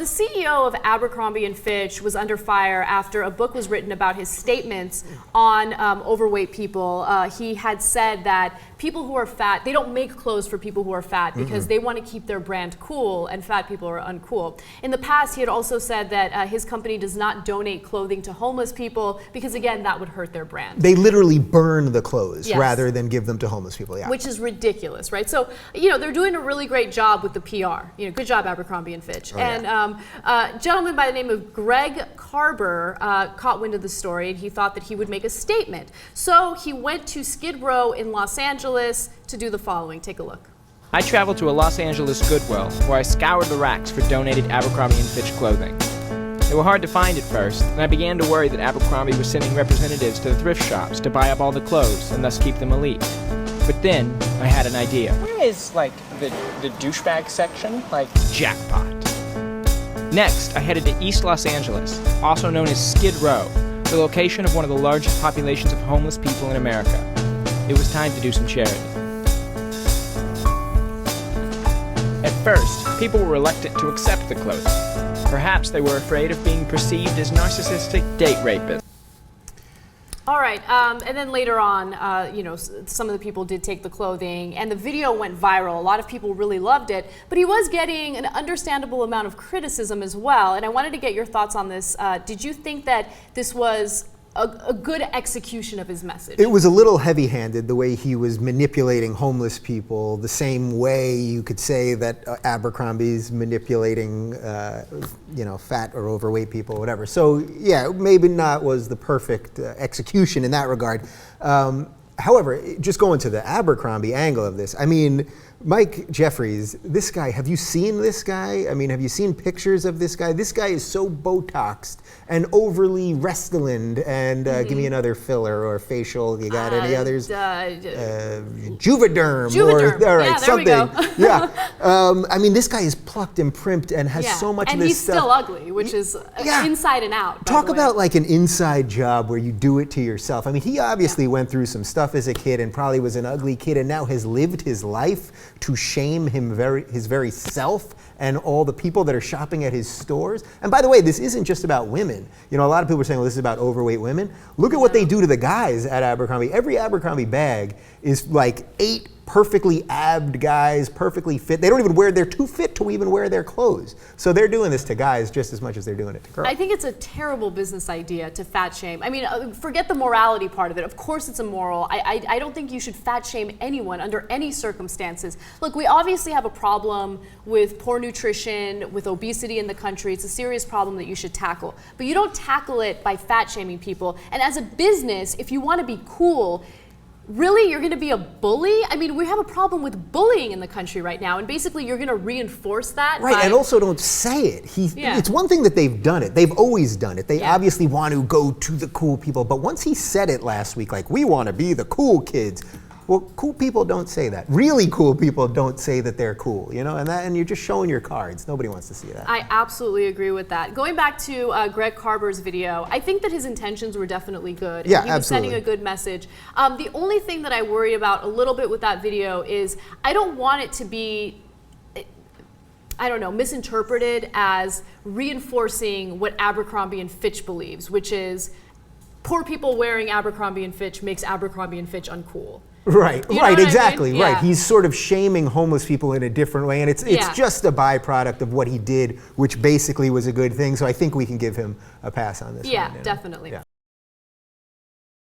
the CEO of Abercrombie and Fitch was under fire after a book was written about his statements on overweight people. He had said that people who are fat, they don't make clothes for people who are fat because they want to keep their brand cool, and fat people are uncool. In the past, he had also said that his company does not donate clothing to homeless people because, again, that would hurt their brand. They literally burn the clothes rather than give them to homeless people. Yeah. Which is ridiculous, right? So, you know, they're doing a really great job with the PR. You know, good job, Abercrombie and Fitch. A gentleman by the name of Greg Karber caught wind of the story, and he thought that he would make a statement. So he went to Skid Row in Los Angeles to do the following. Take a look. I traveled to a Los Angeles Goodwill, where I scoured the racks for donated Abercrombie and Fitch clothing. They were hard to find at first, and I began to worry that Abercrombie was sending representatives to the thrift shops to buy up all the clothes and thus keep them elite. But then, I had an idea. Where is, like, the douchebag section? Like, jackpot. Next, I headed to East Los Angeles, also known as Skid Row, the location of one of the largest populations of homeless people in America. It was time to do some charity. At first, people were reluctant to accept the clothing. Perhaps they were afraid of being perceived as narcissistic date rapists. All right, and then later on, you know, some of the people did take the clothing, and the video went viral. A lot of people really loved it, but he was getting an understandable amount of criticism as well, and I wanted to get your thoughts on this. Did you think that this was a good execution of his message? It was a little heavy-handed, the way he was manipulating homeless people, the same way you could say that Abercrombie's manipulating, you know, fat or overweight people, whatever. So yeah, maybe not was the perfect execution in that regard. However, just going to the Abercrombie angle of this, I mean, Mike Jeffries, this guy, have you seen this guy? I mean, have you seen pictures of this guy? This guy is so Botoxed and overly Restylane and give me another filler or facial. You got any others? Juvederm. All right, yeah, something. There we go. Yeah. I mean, this guy is plucked and primped and has so much of this stuff. And he's still ugly, which is inside and out. Talk about like an inside job where you do it to yourself. I mean, he obviously went through some stuff as a kid and probably was an ugly kid and now has lived his life to shame his very self and all the people that are shopping at his stores. And by the way, this isn't just about women. You know, a lot of people are saying, well, this is about overweight women. Look at what they do to the guys at Abercrombie. Every Abercrombie bag is like 8 perfectly abbed guys, perfectly fit. They don't even they're too fit to even wear their clothes. So they're doing this to guys just as much as they're doing it to girls. I think it's a terrible business idea to fat shame. I mean, forget the morality part of it. Of course it's immoral. I don't think you should fat shame anyone under any circumstances. Look, we obviously have a problem with poor nutrition, with obesity in the country. It's a serious problem that you should tackle. But you don't tackle it by fat shaming people. And as a business, if you want to be cool, really, you're going to be a bully? I mean, we have a problem with bullying in the country right now, and basically you're going to reinforce that. Right, and also don't say it. It's one thing that they've done it. They've always done it. They obviously want to go to the cool people, but once he said it last week, like, we want to be the cool kids. Well, cool people don't say that. Really cool people don't say that they're cool, you know, and you're just showing your cards. Nobody wants to see that. I absolutely agree with that. Going back to Greg Karber's video, I think that his intentions were definitely good. Yeah, he was sending a good message. The only thing that I worry about a little bit with that video is I don't want it to be, I don't know, misinterpreted as reinforcing what Abercrombie and Fitch believes, which is poor people wearing Abercrombie and Fitch makes Abercrombie and Fitch uncool. Right, you know right, exactly, I mean? right. He's sort of shaming homeless people in a different way, and it's just a byproduct of what he did, which basically was a good thing, so I think we can give him a pass on this one. Yeah, definitely. Yeah.